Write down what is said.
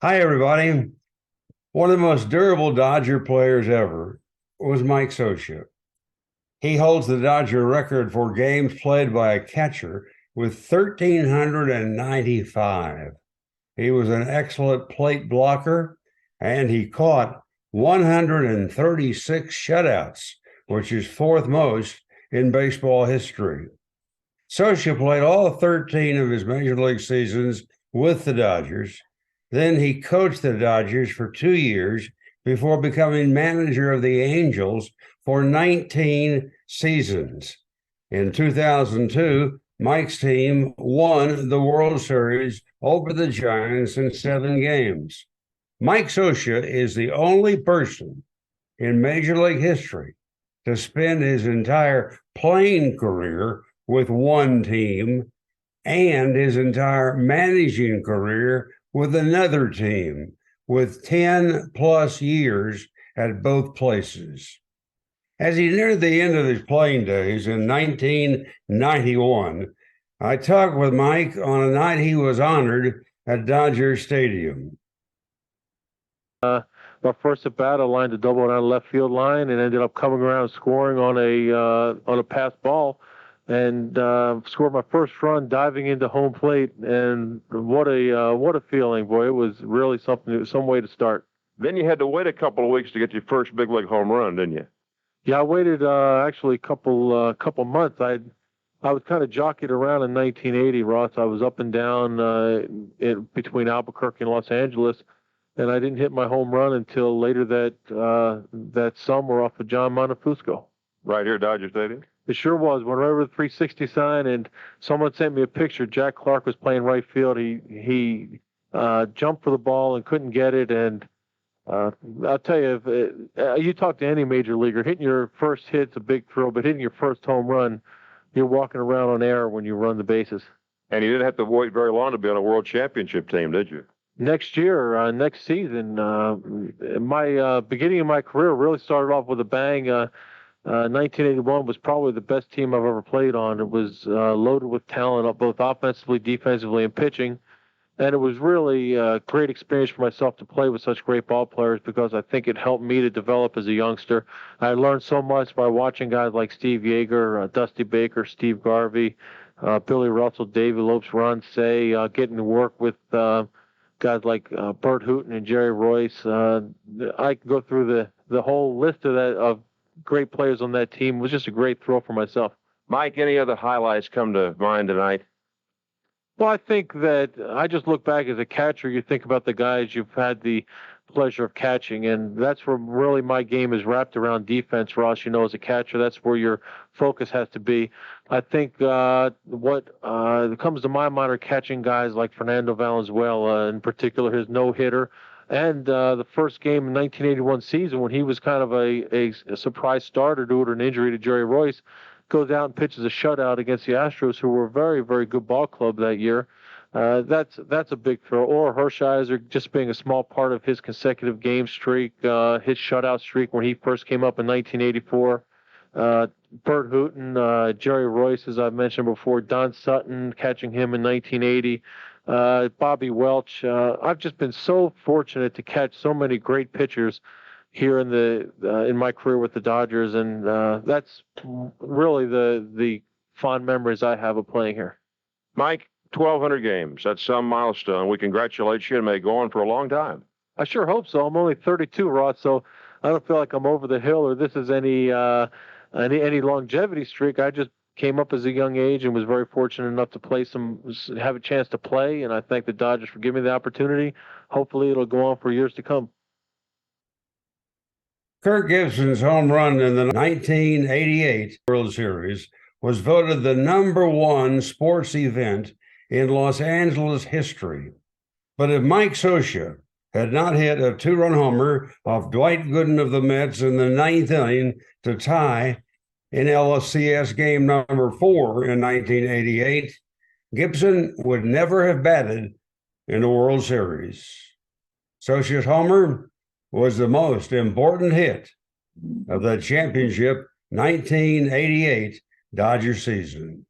Hi, everybody. One of the most durable Dodger players ever was Mike Scioscia. He holds the Dodger record for games played by a catcher with 1,395. He was an excellent plate blocker, and he caught 136 shutouts, which is fourth most in baseball history. Scioscia played all 13 of his major league seasons with the Dodgers. Then he coached the Dodgers for 2 years before becoming manager of the Angels for 19 seasons. In 2002, Mike's team won the World Series over the Giants in 7 games. Mike Scioscia is the only person in Major League history to spend his entire playing career with one team and his entire managing career with another team, with 10 plus years at both places. As he neared the end of his playing days in 1991, I talked with Mike on a night he was honored at Dodger Stadium. My first at bat, I lined a double down the left field line and ended up coming around scoring on a pass ball, and scored my first run diving into home plate. And what a feeling, boy! It was really something. It was some way to start. Then you had to wait a couple of weeks to get your first big league home run, didn't you? Yeah, I waited actually a couple months. I was kind of jockeyed around in 1980, Ross. I was up and down between Albuquerque and Los Angeles, and I didn't hit my home run until later that summer off of John Montefusco. Right here at Dodger Stadium? It sure was. Went right over the 360 sign, and someone sent me a picture. Jack Clark was playing right field. He jumped for the ball and couldn't get it, and I'll tell you, you talk to any major leaguer, hitting your first hit's a big thrill, but hitting your first home run, you're walking around on air when you run the bases. And you didn't have to wait very long to be on a world championship team, did you? Next year, next season, my beginning of my career really started off with a bang. 1981 was probably the best team I've ever played on. It was loaded with talent, both offensively, defensively, and pitching. And it was really a great experience for myself to play with such great ball players, because I think it helped me to develop as a youngster. I learned so much by watching guys like Steve Yeager, Dusty Baker, Steve Garvey, Billy Russell, Davey Lopes, Ron Say, getting to work with guys like Burt Hooton and Jerry Royce. I can go through the whole list of great players on that team. It was just a great thrill for myself. Mike, any other highlights come to mind tonight? Well, I think that I just look back as a catcher. You think about the guys you've had the pleasure of catching, and that's where really my game is wrapped around defense, Ross. You know, as a catcher, that's where your focus has to be. I think what comes to my mind are catching guys like Fernando Valenzuela, in particular his no-hitter, and the first game in 1981 season when he was kind of a surprise starter due to an injury to Jerry Royce, goes out and pitches a shutout against the Astros, who were a very, very good ball club that year. That's a big throw. Orel Hershiser just being a small part of his consecutive game streak, his shutout streak when he first came up in 1984. Burt Hooton, Jerry Royce, as I've mentioned before, Don Sutton catching him in 1980. Bobby Welch. I've just been so fortunate to catch so many great pitchers here in my career with the Dodgers, and that's really the fond memories I have of playing here. Mike, 1,200 games. That's some milestone. We congratulate you and may go on for a long time. I sure hope so. I'm only 32, Ross, so I don't feel like I'm over the hill or this is any longevity streak. I just came up as a young age and was very fortunate enough to have a chance to play, and I thank the Dodgers for giving me the opportunity. Hopefully it'll go on for years to come. Kirk Gibson's home run in the 1988 World Series was voted the #1 sports event in Los Angeles history. But if Mike Scioscia had not hit a 2-run homer off Dwight Gooden of the Mets in the 9th inning to tie in LCS game #4 in 1988, Gibson would never have batted in the World Series. Scioscia's homer was the most important hit of the championship 1988 Dodger season.